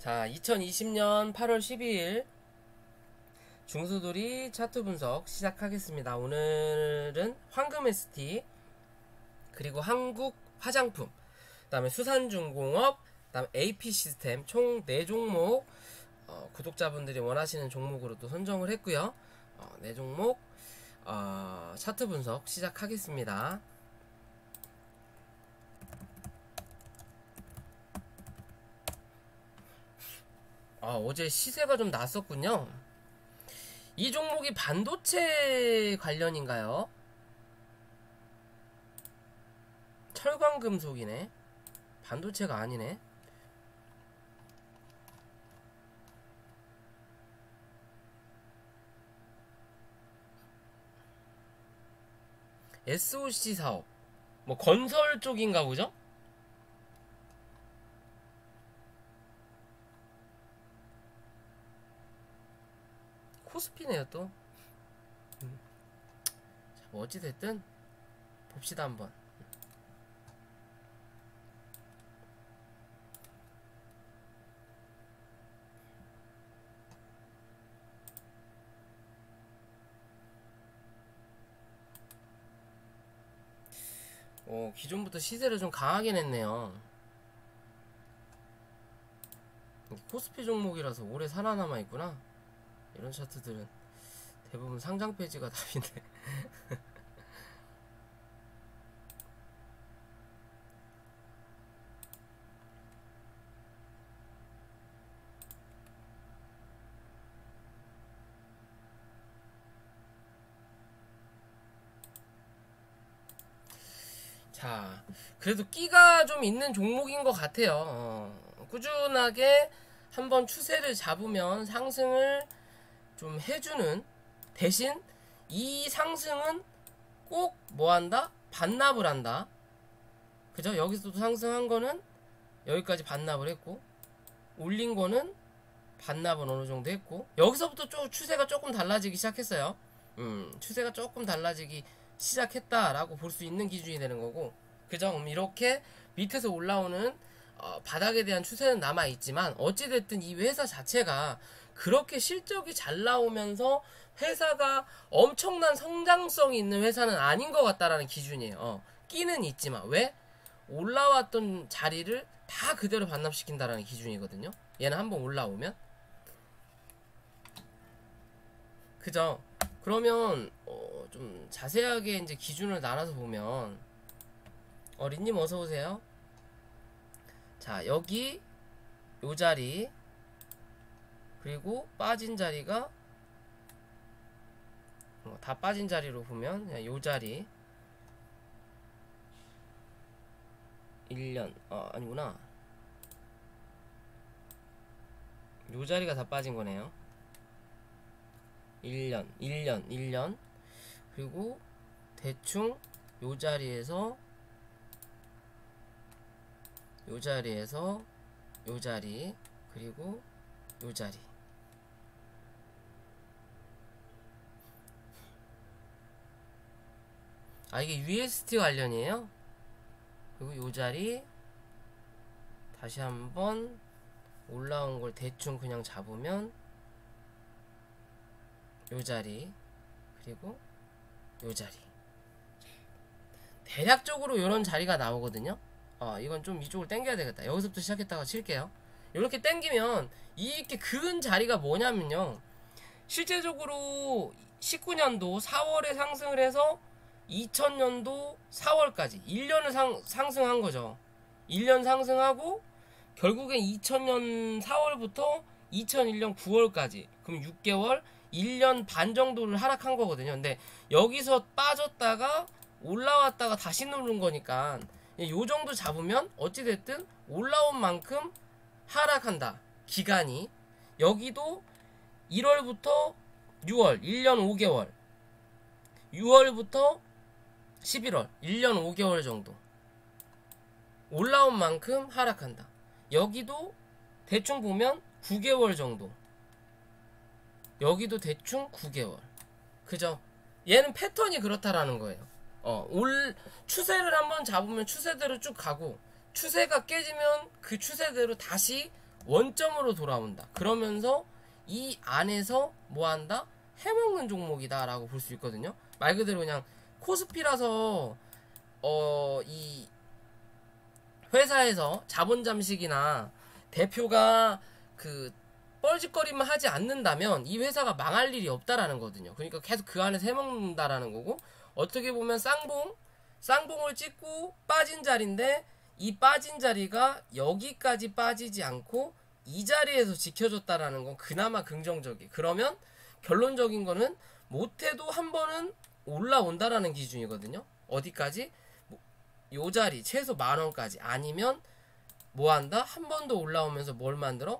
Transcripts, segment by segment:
자, 2020년 8월 12일 중소돌이 차트 분석 시작하겠습니다. 오늘은 황금 ST, 그리고 한국 화장품, 그 다음에 수산중공업, 그 다음에 AP 시스템 총 4종목 구독자분들이 원하시는 종목으로도 선정을 했고요. 4종목 차트 분석 시작하겠습니다. 어제 시세가 좀 났었군요. 이 종목이 반도체 관련인가요? 철광금속이네. 반도체가 아니네. SOC 사업, 뭐 건설 쪽인가 보죠? 코스피네요 또. 자, 뭐 어찌됐든 봅시다 한번. 기존부터 시세를 좀 강하게 냈네요. 코스피 종목이라서 오래 살아남아 있구나. 이런 차트들은 대부분 상장 폐지가 답인데. 자, 그래도 끼가 좀 있는 종목인 것 같아요. 꾸준하게 한번 추세를 잡으면 상승을 좀 해주는, 대신 이 상승은 꼭 뭐한다? 반납을 한다. 그죠? 여기서도 상승한 거는 여기까지 반납을 했고, 올린 거는 반납은 어느 정도 했고, 여기서부터 추세가 조금 달라지기 시작했어요. 추세가 조금 달라지기 시작했다라고 볼 수 있는 기준이 되는 거고, 그죠? 이렇게 밑에서 올라오는 바닥에 대한 추세는 남아있지만, 어찌됐든 이 회사 자체가 그렇게 실적이 잘 나오면서 회사가 엄청난 성장성이 있는 회사는 아닌 것 같다라는 기준이에요. 끼는 있지만 왜? 올라왔던 자리를 다 그대로 반납시킨다라는 기준이거든요. 얘는 한번 올라오면, 그죠? 그러면 좀 자세하게 이제 기준을 나눠서 보면, 린님 어서 오세요. 자, 여기 요 자리, 그리고 빠진 자리가 다 빠진 자리로 보면 그냥 요 자리 1년 아니구나, 요 자리가 다 빠진 거네요. 1년 그리고 대충 요 자리에서 요 자리, 그리고 요 자리. 이게 UST 관련이에요. 그리고 요 자리 다시 한번 올라온 걸 대충 그냥 잡으면 요 자리, 그리고 요 자리. 대략적으로 요런 자리가 나오거든요. 이건 좀 이쪽을 당겨야 되겠다. 여기서부터 시작했다가 칠게요. 이렇게 당기면 이렇게 그은 자리가 뭐냐면요, 실제적으로 19년도 4월에 상승을 해서 2000년도 4월까지 1년을 상승한 거죠. 1년 상승하고 결국엔 2000년 4월부터 2001년 9월까지, 그럼 6개월, 1년 반 정도를 하락한 거거든요. 근데 여기서 빠졌다가 올라왔다가 다시 누른 거니까 요 정도 잡으면 어찌됐든 올라온 만큼 하락한다, 기간이. 여기도 1월부터 6월 1년 5개월, 6월부터 11월 1년 5개월 정도 올라온 만큼 하락한다. 여기도 대충 보면 9개월 정도, 여기도 대충 9개월. 그죠? 얘는 패턴이 그렇다라는 거예요. 추세를 한번 잡으면 추세대로 쭉 가고, 추세가 깨지면 그 추세대로 다시 원점으로 돌아온다. 그러면서 이 안에서 뭐한다? 해먹는 종목이다 라고 볼 수 있거든요. 말 그대로 그냥 코스피라서 이 회사에서 자본 잠식이나 대표가 그 뻘짓거리만 하지 않는다면 이 회사가 망할 일이 없다라는 거거든요. 그러니까 계속 그 안에서 해먹는다라는 거고, 어떻게 보면 쌍봉을 찍고 빠진 자리인데 이 빠진 자리가 여기까지 빠지지 않고 이 자리에서 지켜줬다라는 건 그나마 긍정적이. 그러면 결론적인 거는 못해도 한 번은 올라온다라는 기준이거든요. 어디까지? 요 자리 최소 10,000원까지. 아니면 뭐한다? 한 번 더 올라오면서 뭘 만들어?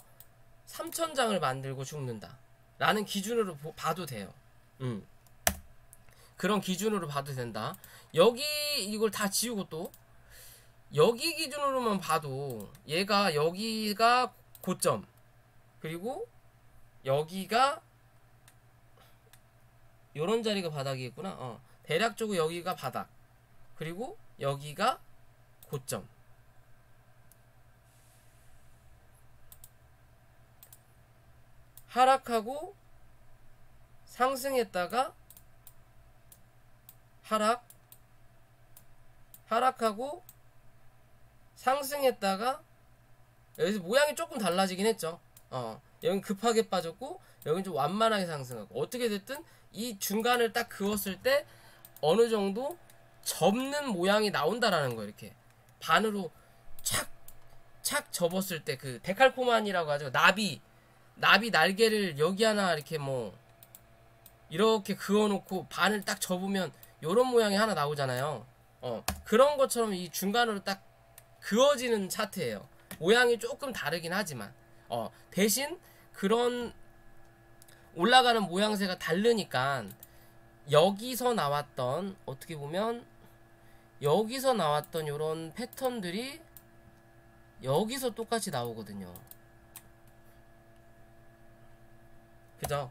3,000장을 만들고 죽는다 라는 기준으로 봐도 돼요. 그런 기준으로 봐도 된다. 여기 이걸 다 지우고 또 여기 기준으로만 봐도 얘가 여기가 고점, 그리고 여기가 요런 자리가 바닥이겠구나. 대략적으로 여기가 바닥, 그리고 여기가 고점. 하락하고 상승했다가 하락하고 상승했다가 여기서 모양이 조금 달라지긴 했죠. 여긴 급하게 빠졌고 여긴 좀 완만하게 상승하고, 어떻게 됐든 이 중간을 딱 그었을 때 어느 정도 접는 모양이 나온다라는 거예요. 이렇게 반으로 착 접었을 때 그 데칼코마니라고 하죠. 나비 날개를 여기 하나 이렇게 이렇게 그어놓고 반을 딱 접으면 요런 모양이 하나 나오잖아요. 그런 것처럼 이 중간으로 딱 그어지는 차트예요. 모양이 조금 다르긴 하지만 대신 그런 올라가는 모양새가 다르니까 여기서 나왔던, 어떻게 보면 여기서 나왔던 요런 패턴들이 여기서 똑같이 나오거든요. 그죠?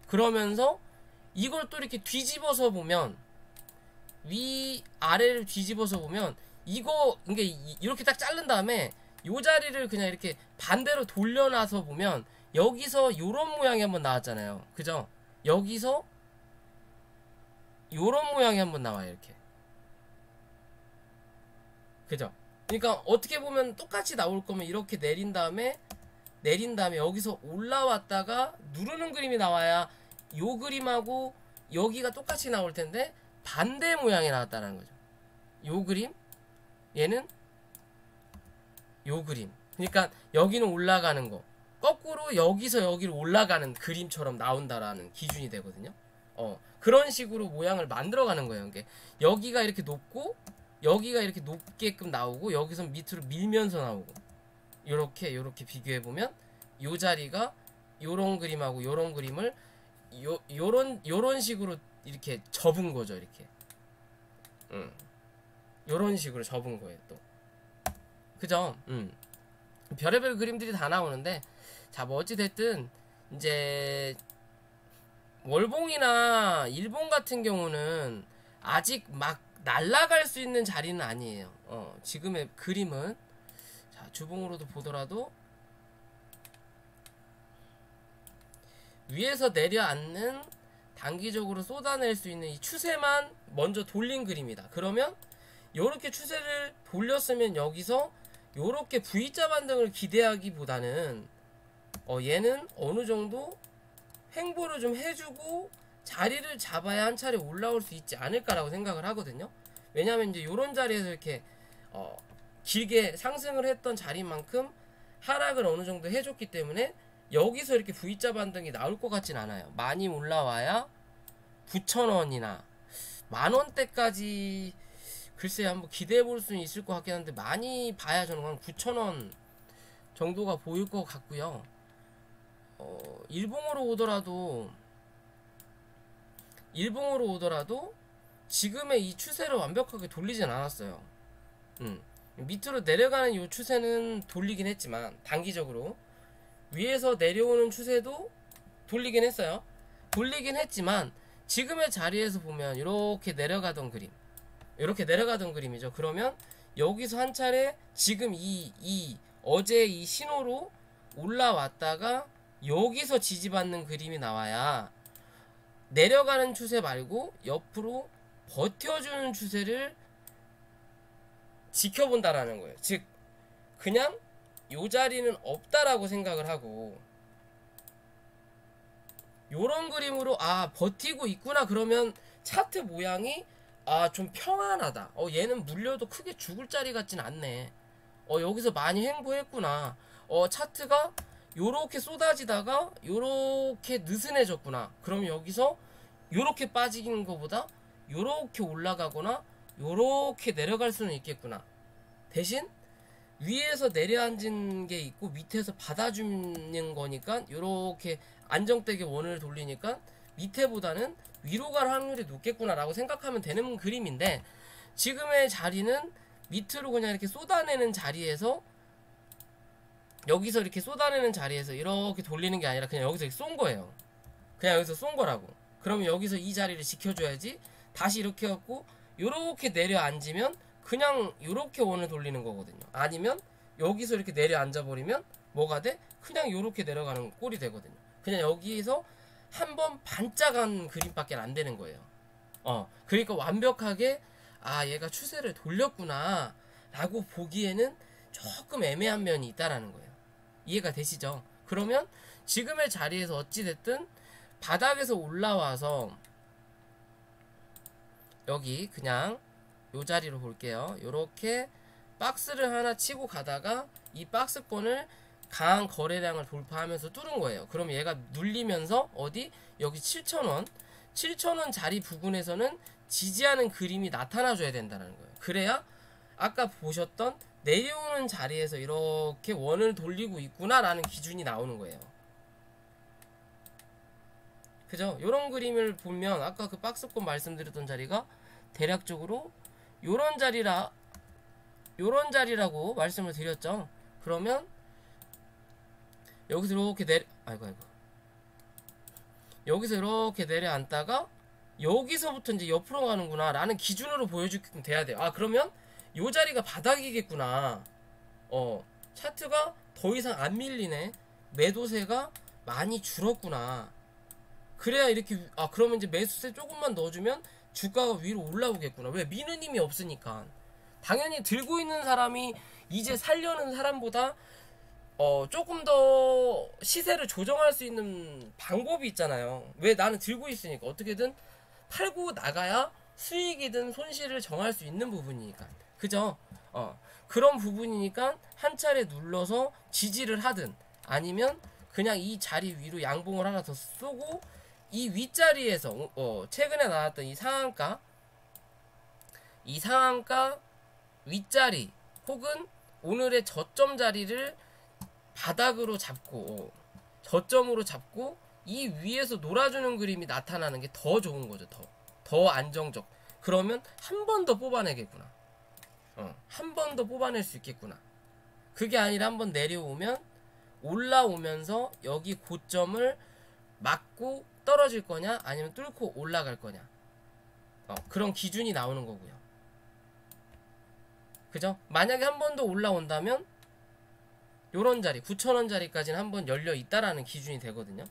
그러면서 이걸 또 이렇게 뒤집어서 보면, 위 아래를 뒤집어서 보면 이거 이렇게 딱 자른 다음에 요 자리를 그냥 이렇게 반대로 돌려놔서 보면 여기서 요런 모양이 한번 나왔잖아요. 그죠? 여기서 요런 모양이 한번 나와요. 이렇게. 그죠? 그러니까 어떻게 보면 똑같이 나올 거면 이렇게 내린 다음에 여기서 올라왔다가 누르는 그림이 나와야 요 그림하고 여기가 똑같이 나올 텐데 반대 모양이 나왔다는 거죠. 요 그림, 얘는 요 그림. 그러니까 여기는 올라가는 거, 거꾸로 여기서 여기로 올라가는 그림처럼 나온다라는 기준이 되거든요. 그런 식으로 모양을 만들어가는 거예요. 이게 여기가 이렇게 높고 여기가 이렇게 높게끔 나오고 여기서 밑으로 밀면서 나오고, 요렇게 비교해보면 요 자리가 요런 그림하고 요런 그림을 요런 식으로 이렇게 접은 거죠. 이렇게 요런 식으로 접은 거예요. 또 그죠? 별의별 그림들이 다 나오는데, 자, 뭐 어찌됐든 이제 월봉이나 일봉 같은 경우는 아직 막 날아갈 수 있는 자리는 아니에요. 지금의 그림은, 자, 주봉으로도 보더라도 위에서 내려앉는, 단기적으로 쏟아낼 수 있는 이 추세만 먼저 돌린 그림이다. 그러면 요렇게 추세를 돌렸으면 여기서 요렇게 V자 반등을 기대하기보다는 얘는 어느 정도 횡보를 좀 해주고 자리를 잡아야 한 차례 올라올 수 있지 않을까라고 생각을 하거든요. 왜냐하면 이제 요런 자리에서 이렇게 길게 상승을 했던 자리만큼 하락을 어느 정도 해줬기 때문에 여기서 이렇게 V자 반등이 나올 것 같진 않아요. 많이 올라와야 9,000원이나 만원대까지 글쎄 한번 기대해 볼 수는 있을 것 같긴 한데, 많이 봐야 저는 한 9,000원 정도가 보일 것 같고요. 일봉으로 오더라도 지금의 이 추세를 완벽하게 돌리진 않았어요. 밑으로 내려가는 이 추세는 돌리긴 했지만, 단기적으로 위에서 내려오는 추세도 돌리긴 했어요. 돌리긴 했지만 지금의 자리에서 보면 이렇게 내려가던 그림이죠. 그러면 여기서 한 차례 지금 이 어제 이 신호로 올라왔다가 여기서 지지받는 그림이 나와야 내려가는 추세 말고 옆으로 버텨주는 추세를 지켜본다라는 거예요. 즉 그냥 요 자리는 없다라고 생각을 하고 요런 그림으로 버티고 있구나 그러면 차트 모양이 좀 평안하다. 얘는 물려도 크게 죽을 자리 같진 않네. 여기서 많이 횡보했구나. 차트가 요렇게 쏟아지다가 요렇게 느슨해졌구나. 그럼 여기서 요렇게 빠지는 것보다 요렇게 올라가거나 요렇게 내려갈 수는 있겠구나. 대신 위에서 내려앉은 게 있고 밑에서 받아주는 거니까 요렇게 안정되게 원을 돌리니까 밑에보다는 위로 갈 확률이 높겠구나 라고 생각하면 되는 그림인데, 지금의 자리는 밑으로 그냥 이렇게 쏟아내는 자리에서, 여기서 이렇게 쏟아내는 자리에서 이렇게 돌리는 게 아니라 그냥 여기서 쏜 거예요. 그냥 여기서 쏜 거라고. 그러면 여기서 이 자리를 지켜줘야지. 다시 이렇게 해갖고 요렇게 내려앉으면 그냥 요렇게 원을 돌리는 거거든요. 아니면 여기서 이렇게 내려앉아버리면 뭐가 돼? 그냥 요렇게 내려가는 꼴이 되거든요. 그냥 여기에서 한번 반짝한 그림밖에 안 되는 거예요. 그러니까 완벽하게 얘가 추세를 돌렸구나 라고 보기에는 조금 애매한 면이 있다라는 거예요. 이해가 되시죠? 그러면 지금의 자리에서 어찌됐든 바닥에서 올라와서 여기 그냥 요 자리로 볼게요. 요렇게 박스를 하나 치고 가다가 이 박스권을 강한 거래량을 돌파하면서 뚫은 거예요. 그럼 얘가 눌리면서 어디? 여기 7,000원 7,000원 자리 부근에서는 지지하는 그림이 나타나줘야 된다는 거예요. 그래야 아까 보셨던 내려오는 자리에서 이렇게 원을 돌리고 있구나 라는 기준이 나오는 거예요. 그죠? 요런 그림을 보면 아까 그 박스권 말씀드렸던 자리가 대략적으로 요런 자리라고 말씀을 드렸죠. 그러면 여기서 이렇게 여기서 이렇게 내려앉다가 여기서부터 이제 옆으로 가는구나 라는 기준으로 보여주게끔 돼야 돼요. 그러면 요 자리가 바닥이겠구나. 차트가 더 이상 안 밀리네. 매도세가 많이 줄었구나. 그래야 이렇게 그러면 이제 매수세 조금만 넣어주면 주가가 위로 올라오겠구나. 왜? 미는 힘이 없으니까. 당연히 들고 있는 사람이 이제 살려는 사람보다 조금 더 시세를 조정할 수 있는 방법이 있잖아요. 왜? 나는 들고 있으니까 어떻게든 팔고 나가야 수익이든 손실을 정할 수 있는 부분이니까. 그죠? 그런 부분이니까 한 차례 눌러서 지지를 하든 아니면 그냥 이 자리 위로 양봉을 하나 더 쏘고 이 윗자리에서 최근에 나왔던 이 상한가 윗자리 혹은 오늘의 저점 자리를 바닥으로 잡고 저점으로 잡고 이 위에서 놀아주는 그림이 나타나는 게 더 좋은 거죠. 더 안정적. 그러면 한 번 더 뽑아내겠구나. 한 번 더 뽑아낼 수 있겠구나. 그게 아니라 한 번 내려오면 올라오면서 여기 고점을 막고 떨어질 거냐 아니면 뚫고 올라갈 거냐. 그런 기준이 나오는 거고요. 그죠? 만약에 한 번 더 올라온다면 요런 자리 9,000원 자리까지는 한번 열려 있다라는 기준이 되거든요.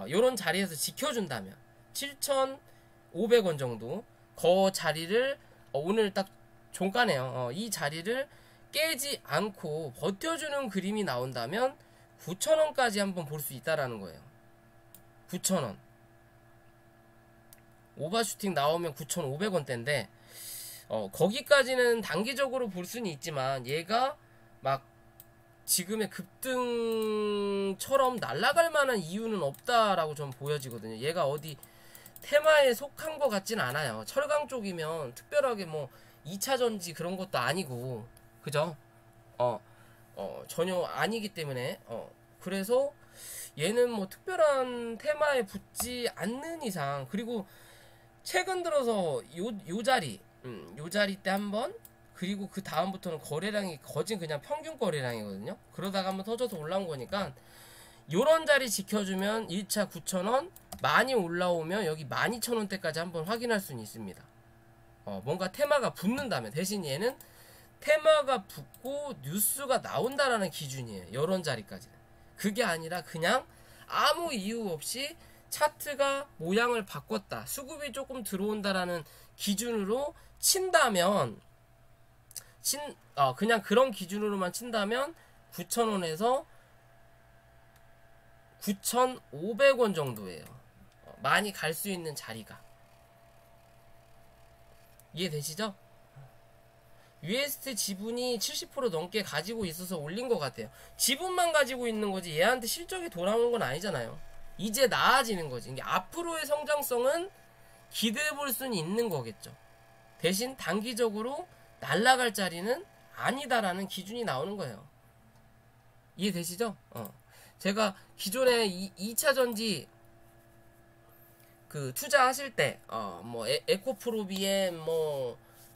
요런 자리에서 지켜준다면 7,500원 정도 그 자리를 오늘 딱 종가네요. 이 자리를 깨지 않고 버텨주는 그림이 나온다면 9,000원까지 한번 볼 수 있다라는 거예요. 9,000원 오버슈팅 나오면 9,500원대인데 거기까지는 단기적으로 볼 수는 있지만 얘가 막 지금의 급등처럼 날아갈 만한 이유는 없다라고 좀 보여지거든요. 얘가 어디 테마에 속한 것 같진 않아요. 철강 쪽이면 특별하게 뭐 2차전지 그런 것도 아니고 그죠? 전혀 아니기 때문에 그래서 얘는 뭐 특별한 테마에 붙지 않는 이상, 그리고 최근 들어서 요 자리 때 한번, 그리고 그 다음부터는 거래량이 거진 그냥 평균 거래량이거든요. 그러다가 한번 터져서 올라온 거니까 요런 자리 지켜주면 1차 9,000원 많이 올라오면 여기 12,000원대까지 한번 확인할 수는 있습니다. 뭔가 테마가 붙는다면. 대신 얘는 테마가 붙고 뉴스가 나온다라는 기준이에요. 이런 자리까지는. 그게 아니라 그냥 아무 이유 없이 차트가 모양을 바꿨다, 수급이 조금 들어온다라는 기준으로 친다면, 그냥 그런 기준으로만 친다면 9,000원에서 9,500원 정도예요. 많이 갈 수 있는 자리가. 이해되시죠? UST 지분이 70% 넘게 가지고 있어서 올린 것 같아요. 지분만 가지고 있는 거지 얘한테 실적이 돌아오는 건 아니잖아요. 이제 나아지는 거지. 이게 앞으로의 성장성은 기대해 볼 수는 있는 거겠죠. 대신 단기적으로 날아갈 자리는 아니다라는 기준이 나오는 거예요. 이해되시죠? 제가 기존에 2차전지 그 투자하실 때 뭐 에코프로비엠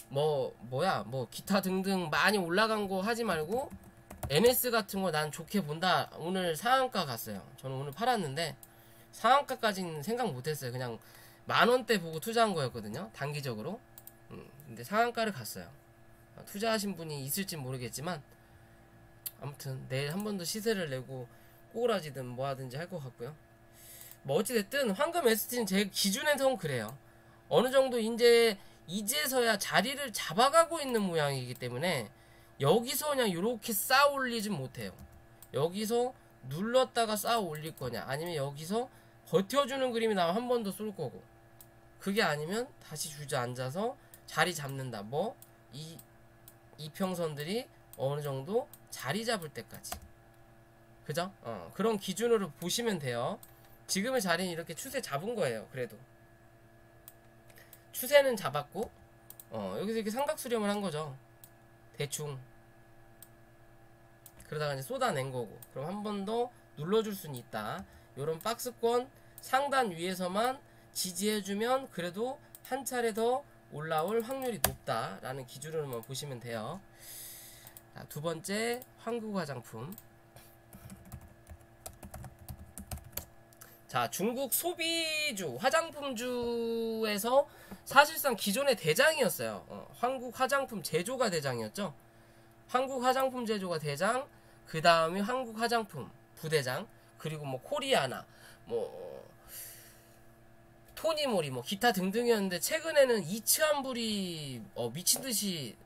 뭐 기타 등등 많이 올라간 거 하지 말고 NS 같은 거 난 좋게 본다. 오늘 상한가 갔어요. 저는 오늘 팔았는데 상한가까지는 생각 못했어요. 그냥 10,000원대 보고 투자한 거였거든요. 단기적으로. 근데 상한가를 갔어요. 투자하신 분이 있을진 모르겠지만 아무튼 내일 한 번 더 시세를 내고 꼬라지든 뭐 하든지 할 것 같고요. 뭐 어찌됐든 황금 ST는 제 기준에선 그래요. 어느 정도 이제서야 자리를 잡아가고 있는 모양이기 때문에 여기서 그냥 이렇게 쌓아 올리진 못해요. 여기서 눌렀다가 쌓아 올릴 거냐, 아니면 여기서 버텨주는 그림이 나오면 한 번 더 쏠 거고, 그게 아니면 다시 주저앉아서 자리 잡는다. 뭐 이평선들이 어느 정도 자리 잡을 때까지. 그죠? 그런 기준으로 보시면 돼요. 지금의 자리는 이렇게 추세 잡은 거예요. 그래도 추세는 잡았고 여기서 이렇게 삼각 수렴을 한 거죠. 대충. 그러다가 이제 쏟아낸 거고, 그럼 한 번 더 눌러줄 수는 있다. 요런 박스권 상단 위에서만 지지해주면 그래도 한 차례 더 올라올 확률이 높다라는 기준으로만 보시면 돼요. 자, 두 번째 황구화장품. 자, 중국 소비주, 화장품주에서 사실상 기존의 대장이었어요. 한국 화장품 제조가 대장이었죠. 한국 화장품 제조가 대장, 그 다음에 한국 화장품 부대장, 그리고 뭐 코리아나, 뭐 토니모리, 뭐 기타 등등이었는데 최근에는 이츠한불이 미친듯이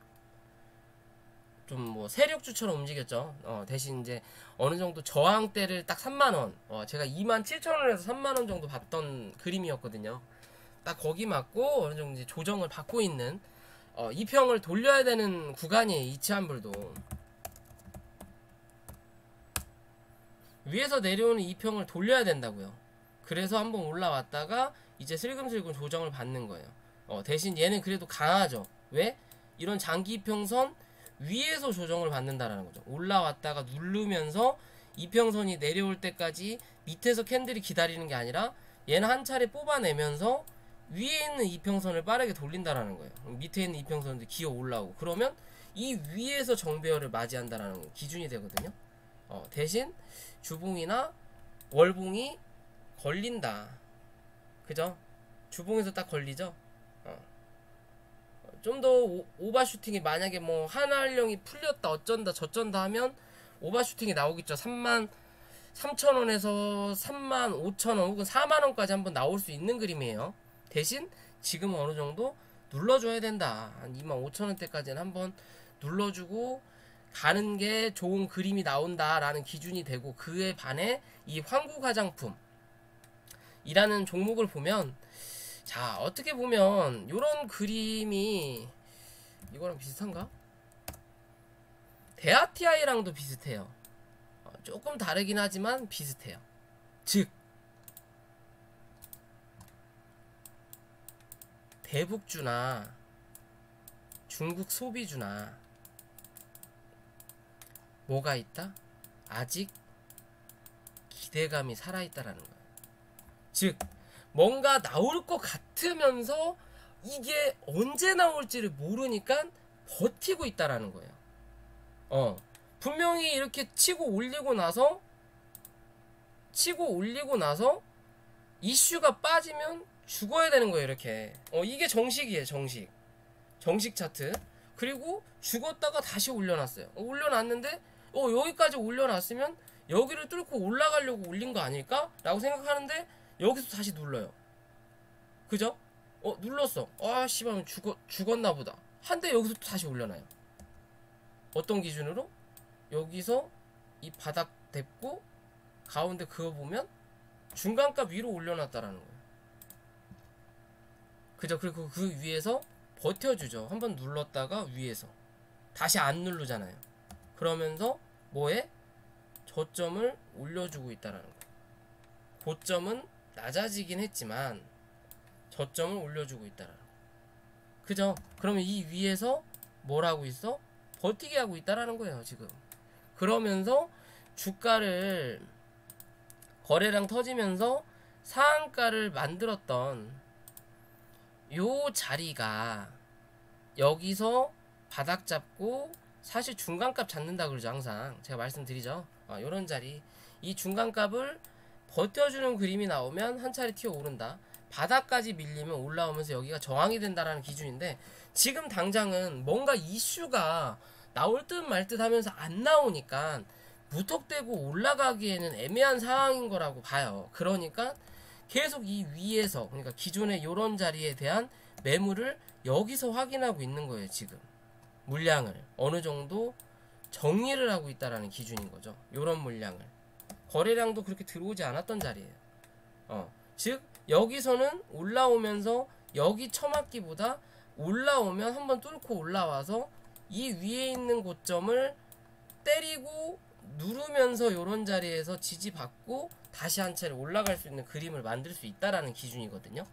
좀 뭐 세력주처럼 움직였죠. 대신 이제 어느 정도 저항대를 딱 3만원, 제가 27,000원에서 3만원 정도 봤던 그림이었거든요. 딱 거기 맞고 어느 정도 이제 조정을 받고 있는 이평을 돌려야 되는 구간이에요. 이츠한불도 위에서 내려오는 이평을 돌려야 된다고요. 그래서 한번 올라왔다가 이제 슬금슬금 조정을 받는 거예요. 대신 얘는 그래도 강하죠. 왜? 이런 장기 이평선 위에서 조정을 받는다라는 거죠. 올라왔다가 누르면서 이평선이 내려올 때까지 밑에서 캔들이 기다리는 게 아니라 얘는 한 차례 뽑아내면서 위에 있는 이평선을 빠르게 돌린다라는 거예요. 밑에 있는 이평선도 기어 올라오고, 그러면 이 위에서 정배열을 맞이한다라는 기준이 되거든요. 대신 주봉이나 월봉이 걸린다. 그죠? 주봉에서 딱 걸리죠? 좀 더 오버슈팅이 만약에 뭐 하나연령이 풀렸다 어쩐다 저쩐다 하면 오버슈팅이 나오겠죠. 33,000원에서 35,000원 혹은 4만원까지 한번 나올 수 있는 그림이에요. 대신 지금은 어느 정도 눌러줘야 된다. 한 25,000원대까지는 한번 눌러주고 가는 게 좋은 그림이 나온다라는 기준이 되고, 그에 반해 이 황구화장품 이라는 종목을 보면, 자, 어떻게 보면 요런 그림이 이거랑 비슷한가? 대아티아이랑도 비슷해요. 조금 다르긴 하지만 비슷해요. 즉 대북주나 중국 소비주나 뭐가 있다? 아직 기대감이 살아있다라는 거예요. 즉 뭔가 나올 것 같으면서 이게 언제 나올지를 모르니까 버티고 있다라는 거예요. 분명히 이렇게 치고 올리고 나서 이슈가 빠지면 죽어야 되는 거예요. 이렇게 이게 정식이에요. 정식 차트. 그리고 죽었다가 다시 올려놨어요. 올려놨는데 여기까지 올려놨으면 여기를 뚫고 올라가려고 올린 거 아닐까? 라고 생각하는데 여기서 다시 눌러요. 그죠? 눌렀어. 아 씨발 죽었나 보다. 한데 여기서 또 다시 올려놔요. 어떤 기준으로? 여기서 이 바닥 댔고 가운데 그거 보면 중간값 위로 올려놨다라는 거예요. 그죠? 그리고 그 위에서 버텨주죠. 한번 눌렀다가 위에서 다시 안 누르잖아요. 그러면서 뭐에? 저점을 올려주고 있다라는 거예요. 고점은 낮아지긴 했지만 저점을 올려주고 있다라는 거예요. 그죠? 그러면 이 위에서 뭘 하고 있어? 버티게 하고 있다라는 거예요, 지금. 그러면서 주가를 거래량 터지면서 상한가를 만들었던 요 자리가 여기서 바닥 잡고 사실 중간값 잡는다 그러죠. 항상 제가 말씀드리죠. 요런 자리, 이 중간값을 버텨주는 그림이 나오면 한 차례 튀어 오른다. 바닥까지 밀리면 올라오면서 여기가 저항이 된다라는 기준인데, 지금 당장은 뭔가 이슈가 나올 듯 말 듯 하면서 안 나오니까 무턱대고 올라가기에는 애매한 상황인 거라고 봐요. 그러니까 계속 이 위에서, 그러니까 기존의 요런 자리에 대한 매물을 여기서 확인하고 있는 거예요. 지금 물량을 어느 정도 정리를 하고 있다라는 기준인 거죠. 요런 물량을. 거래량도 그렇게 들어오지 않았던 자리예요. 즉 여기서는 올라오면서 여기 처맞기보다 올라오면 한번 뚫고 올라와서 이 위에 있는 고점을 때리고 누르면서 요런 자리에서 지지받고 다시 한 차례 올라갈 수 있는 그림을 만들 수 있다라는 기준이거든요.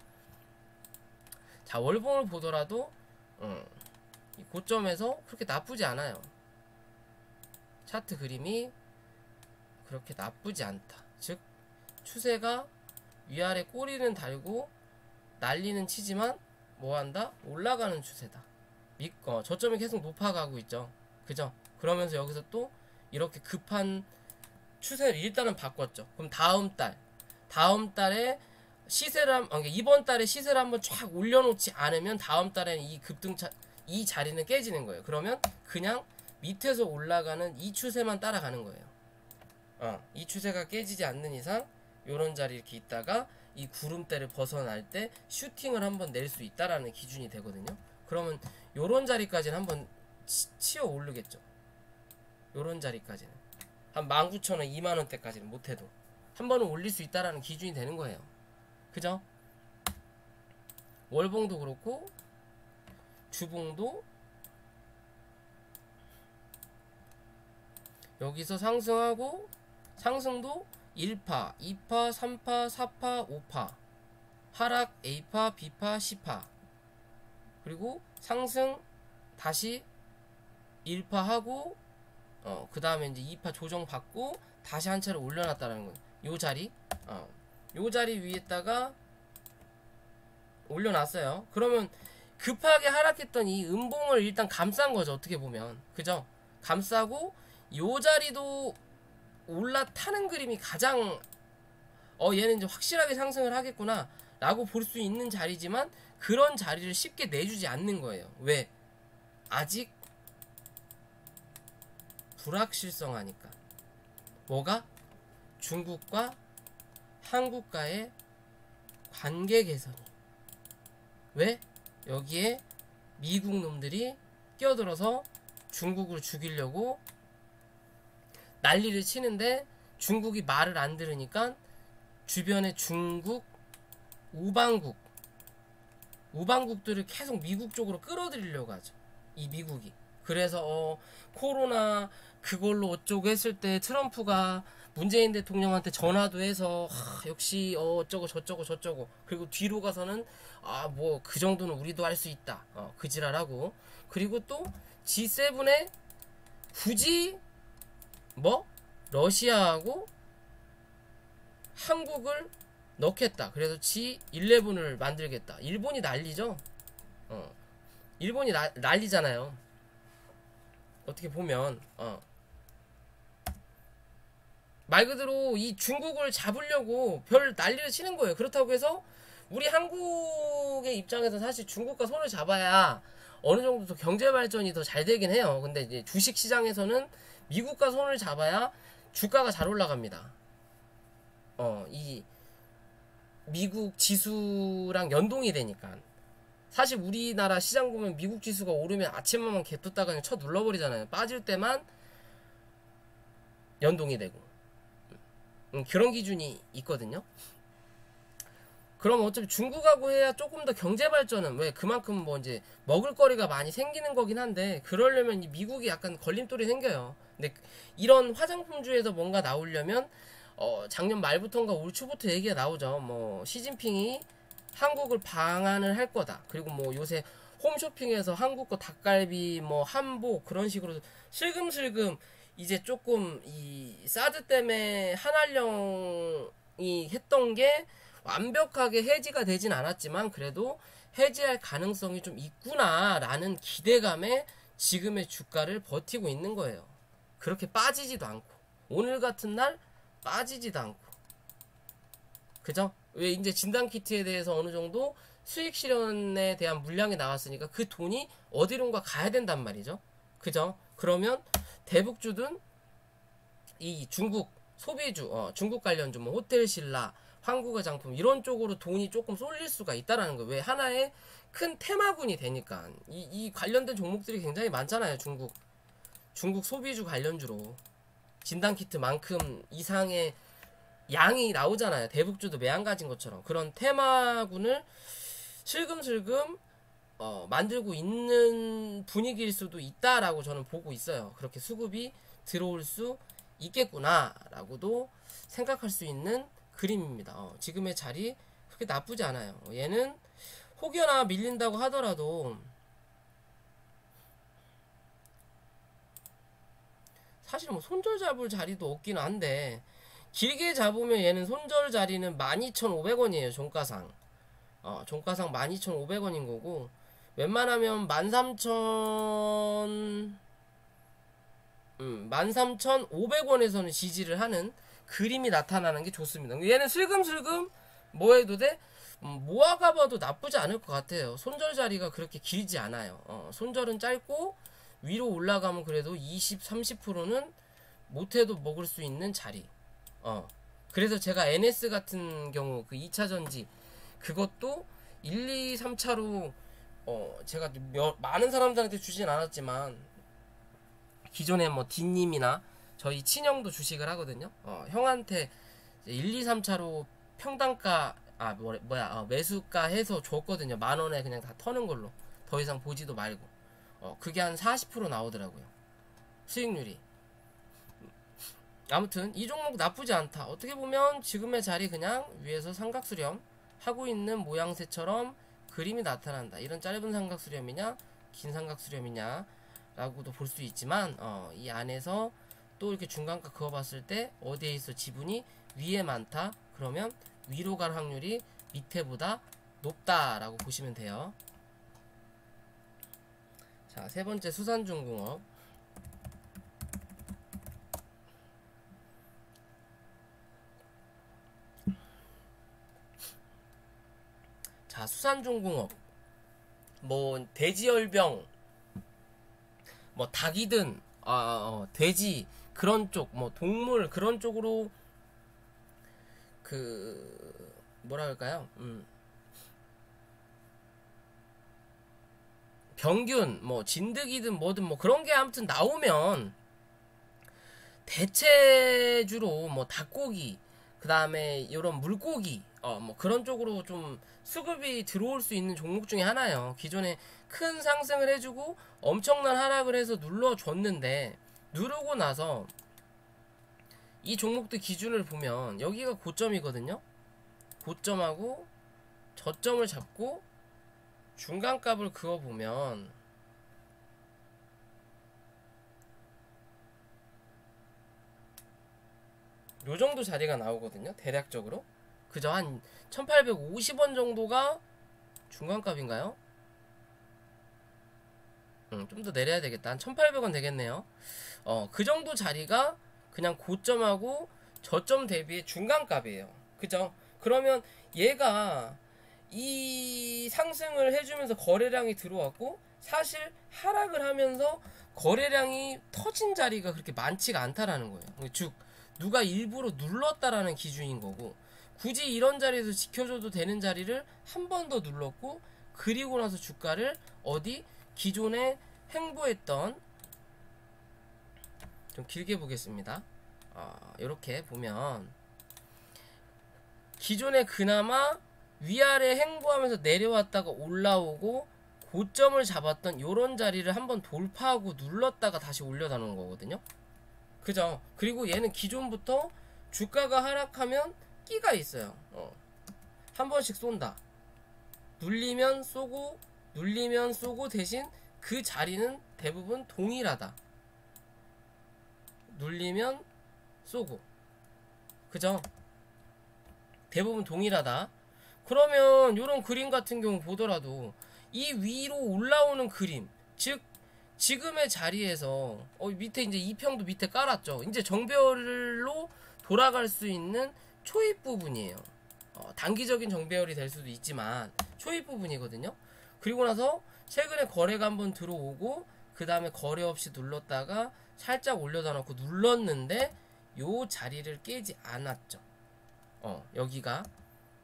자, 월봉을 보더라도 이 고점에서 그렇게 나쁘지 않아요. 차트 그림이 그렇게 나쁘지 않다. 즉 추세가 위아래 꼬리는 달고 난리는 치지만 뭐한다? 올라가는 추세다. 저점이 계속 높아가고 있죠. 그죠? 그러면서 여기서 또 이렇게 급한 추세를 일단은 바꿨죠. 그럼 다음 달에 시세를 이번 달에 시세를 한번 쫙 올려놓지 않으면 다음 달에는 이 자리는 깨지는 거예요. 그러면 그냥 밑에서 올라가는 이 추세만 따라가는 거예요. 이 추세가 깨지지 않는 이상 요런 자리 이렇게 있다가 이 구름대를 벗어날 때 슈팅을 한번 낼 수 있다라는 기준이 되거든요. 그러면 요런 자리까지는 한번 치어 오르겠죠. 요런 자리까지는 한 19,000원, 20,000원대까지는 못해도 한 번은 올릴 수 있다라는 기준이 되는 거예요. 그죠? 월봉도 그렇고 주봉도 여기서 상승하고, 상승도 1파, 2파, 3파, 4파, 5파, 하락 A파, B파, C파, 그리고 상승 다시 1파 하고 그 다음에 이제 2파 조정 받고 다시 한 차례 올려놨다는 거예요. 요 자리, 요 자리 위에다가 올려놨어요. 그러면 급하게 하락했던 이 음봉을 일단 감싼 거죠. 어떻게 보면. 그죠? 감싸고 요 자리도 올라타는 그림이 가장 얘는 이제 확실하게 상승을 하겠구나 라고 볼 수 있는 자리지만, 그런 자리를 쉽게 내주지 않는 거예요. 왜? 아직 불확실성하니까. 뭐가? 중국과 한국과의 관계 개선이. 왜? 여기에 미국 놈들이 끼어들어서 중국을 죽이려고 난리를 치는데 중국이 말을 안 들으니까 주변의 중국 우방국들을 계속 미국 쪽으로 끌어들이려고 하죠. 이 미국이. 그래서 코로나 그걸로 어쩌고 했을 때 트럼프가 문재인 대통령한테 전화도 해서 역시 어쩌고 저쩌고 그리고 뒤로 가서는 뭐 그 정도는 우리도 할 수 있다 그 지랄하고, 그리고 또 G7에 굳이 러시아하고 한국을 넣겠다. 그래서 G11을 만들겠다. 일본이 난리죠. 일본이 난리잖아요. 어떻게 보면 말 그대로 이 중국을 잡으려고 별 난리를 치는 거예요. 그렇다고 해서 우리 한국의 입장에서 사실 중국과 손을 잡아야 어느 정도 더 경제 발전이 더 잘 되긴 해요. 근데 이제 주식 시장에서는 미국과 손을 잡아야 주가가 잘 올라갑니다. 이 미국 지수랑 연동이 되니까. 사실 우리나라 시장 보면 미국 지수가 오르면 아침만 개떴다가 그냥 쳐 눌러버리잖아요. 빠질 때만 연동이 되고. 그런 기준이 있거든요. 그럼 어차피 중국하고 해야 조금 더 경제 발전은, 왜 그만큼 뭐 이제 먹을거리가 많이 생기는 거긴 한데, 그러려면 이 미국이 약간 걸림돌이 생겨요. 근데 이런 화장품주에서 뭔가 나오려면 작년 말부터인가 올 초부터 얘기가 나오죠. 뭐 시진핑이 한국을 방한을 할 거다. 그리고 뭐 요새 홈쇼핑에서 한국 거 닭갈비 뭐 한복 그런 식으로 슬금슬금 이제 조금 이 사드 때문에 한한령이 했던 게 완벽하게 해지가 되진 않았지만 그래도 해지할 가능성이 좀 있구나라는 기대감에 지금의 주가를 버티고 있는 거예요. 그렇게 빠지지도 않고 오늘 같은 날 빠지지도 않고, 그죠? 왜 이제 진단키트에 대해서 어느 정도 수익 실현에 대한 물량이 나왔으니까 그 돈이 어디론가 가야 된단 말이죠. 그죠? 그러면 대북주든 이 중국 소비주, 중국 관련주, 뭐 호텔신라, 한국의장품 이런 쪽으로 돈이 조금 쏠릴 수가 있다라는 거예요. 왜? 하나의 큰 테마군이 되니까. 이 관련된 종목들이 굉장히 많잖아요. 중국 소비주 관련주로 진단키트만큼 이상의 양이 나오잖아요. 대북주도 매한가진 것처럼. 그런 테마군을 슬금슬금 만들고 있는 분위기일 수도 있다라고 저는 보고 있어요. 그렇게 수급이 들어올 수 있겠구나라고도 생각할 수 있는 그림입니다. 지금의 자리 그렇게 나쁘지 않아요. 얘는 혹여나 밀린다고 하더라도 사실 뭐 손절 잡을 자리도 없긴 한데, 길게 잡으면 얘는 손절 자리는 12,500원이에요. 종가상. 종가상 12,500원인 거고, 웬만하면 13,500원에서는 지지를 하는 그림이 나타나는 게 좋습니다. 얘는 슬금슬금 뭐 해도 돼? 모아가 봐도 나쁘지 않을 것 같아요. 손절 자리가 그렇게 길지 않아요. 손절은 짧고 위로 올라가면 그래도 20, 30%는 못해도 먹을 수 있는 자리. 그래서 제가 NS 같은 경우 그 2차 전지 그것도 1, 2, 3차로 제가 많은 사람들한테 주진 않았지만 기존에 뭐 딘님이나 저희 친형도 주식을 하거든요. 형한테 1, 2, 3차로 평단가 매수가 해서 줬거든요. 10,000원에 그냥 다 터는 걸로 더 이상 보지도 말고. 그게 한 40% 나오더라고요. 수익률이. 아무튼 이 종목 나쁘지 않다. 어떻게 보면 지금의 자리 그냥 위에서 삼각수렴 하고 있는 모양새처럼 그림이 나타난다. 이런 짧은 삼각수렴이냐 긴 삼각수렴이냐 라고도 볼 수 있지만 이 안에서 또 이렇게 중간가 그어봤을 때 어디에 있어 지분이 위에 많다. 그러면 위로 갈 확률이 밑에보다 높다라고 보시면 돼요. 자, 세 번째 수산중공업. 자, 수산중공업. 뭐 돼지열병, 뭐 닭이든 돼지 그런 쪽, 뭐 동물 그런 쪽으로 그 뭐라 할까요? 병균, 뭐 진드기든 뭐든 뭐 그런 게 아무튼 나오면 대체주로 뭐 닭고기, 그 다음에 이런 물고기, 뭐 그런 쪽으로 좀 수급이 들어올 수 있는 종목 중에 하나예요. 기존에 큰 상승을 해주고 엄청난 하락을 해서 눌러줬는데, 누르고 나서 이 종목들 기준을 보면 여기가 고점이거든요. 고점하고 저점을 잡고 중간값을 그어보면 요정도 자리가 나오거든요. 대략적으로. 그저 한 1850원 정도가 중간값인가요? 좀 더 내려야 되겠다. 한 1800원 되겠네요. 그 정도 자리가 그냥 고점하고 저점 대비의 중간값이에요. 그죠? 그러면 얘가 이 상승을 해주면서 거래량이 들어왔고 사실 하락을 하면서 거래량이 터진 자리가 그렇게 많지가 않다라는 거예요. 즉 누가 일부러 눌렀다라는 기준인 거고, 굳이 이런 자리에서 지켜줘도 되는 자리를 한 번 더 눌렀고, 그리고 나서 주가를 어디 기존에 횡보했던, 좀 길게 보겠습니다. 이렇게 보면 기존에 그나마 위아래 횡보하면서 내려왔다가 올라오고 고점을 잡았던 요런 자리를 한번 돌파하고 눌렀다가 다시 올려다 놓은 거거든요. 그죠? 그리고 얘는 기존부터 주가가 하락하면 끼가 있어요. 한 번씩 쏜다. 눌리면 쏘고 눌리면 쏘고, 대신 그 자리는 대부분 동일하다. 눌리면 쏘고, 그죠? 대부분 동일하다. 그러면 요런 그림 같은 경우 보더라도 이 위로 올라오는 그림, 즉 지금의 자리에서 밑에 이제 이평도 밑에 깔았죠. 이제 정배열로 돌아갈 수 있는 초입 부분이에요. 단기적인 정배열이 될 수도 있지만 초입 부분이거든요. 그리고 나서 최근에 거래가 한번 들어오고, 그 다음에 거래 없이 눌렀다가 살짝 올려다 놓고 눌렀는데 요 자리를 깨지 않았죠. 여기가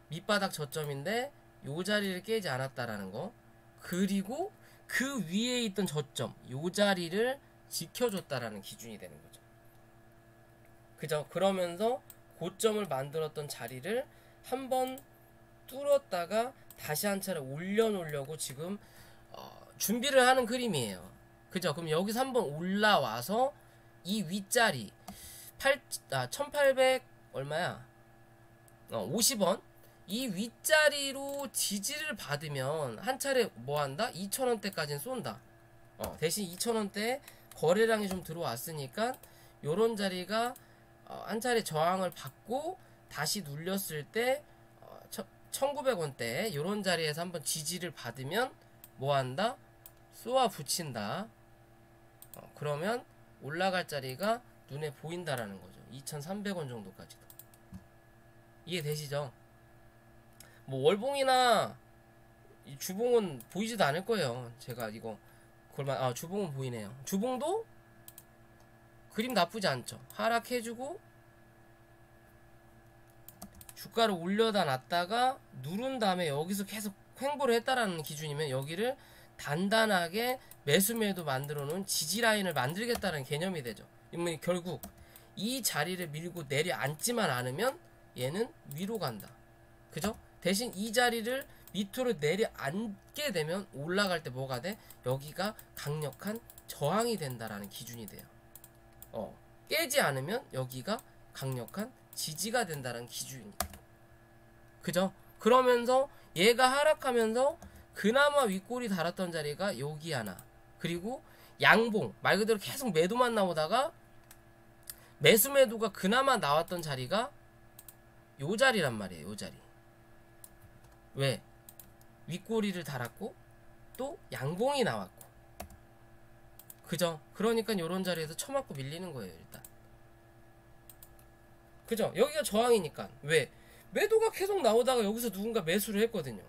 밑바닥 저점인데 요 자리를 깨지 않았다라는 거. 그리고 그 위에 있던 저점, 요 자리를 지켜줬다라는 기준이 되는 거죠. 그죠? 그러면서 고점을 만들었던 자리를 한번 뚫었다가 다시 한 차례 올려놓으려고 지금 준비를 하는 그림이에요. 그죠? 그럼 여기서 한번 올라와서 이 윗자리 1800 얼마야? 50원, 이 윗자리로 지지를 받으면 한 차례 뭐한다? 2,000원대까지는 쏜다. 대신 2,000원대에 거래량이 좀 들어왔으니까 요런 자리가 한 차례 저항을 받고 다시 눌렸을 때 1,900원대 요런 자리에서 한번 지지를 받으면 뭐한다? 쏘아 붙인다. 그러면 올라갈 자리가 눈에 보인다라는 거죠. 2,300원 정도까지도. 이해되시죠? 뭐 월봉이나 이 주봉은 보이지도 않을 거예요. 제가 이거 주봉은 보이네요. 주봉도 그림 나쁘지 않죠. 하락해주고 주가를 올려다 놨다가 누른 다음에 여기서 계속 횡보를 했다라는 기준이면 여기를 단단하게 매수매도 만들어 놓은 지지라인을 만들겠다는 개념이 되죠. 결국 이 자리를 밀고 내려앉지만 않으면 얘는 위로 간다. 그죠? 대신 이 자리를 밑으로 내려앉게 되면 올라갈 때 뭐가 돼? 여기가 강력한 저항이 된다라는 기준이 돼요. 깨지 않으면 여기가 강력한 지지가 된다는 기준입니다. 그죠? 그러면서 얘가 하락하면서 그나마 윗골이 달았던 자리가 여기 하나, 그리고 양봉, 말 그대로 계속 매도만 나오다가 매수매도가 그나마 나왔던 자리가 요 자리란 말이에요. 요 자리. 왜? 윗꼬리를 달았고 또 양봉이 나왔고. 그죠? 그러니까 요런 자리에서 쳐맞고 밀리는 거예요. 일단. 그죠? 여기가 저항이니까. 왜? 매도가 계속 나오다가 여기서 누군가 매수를 했거든요.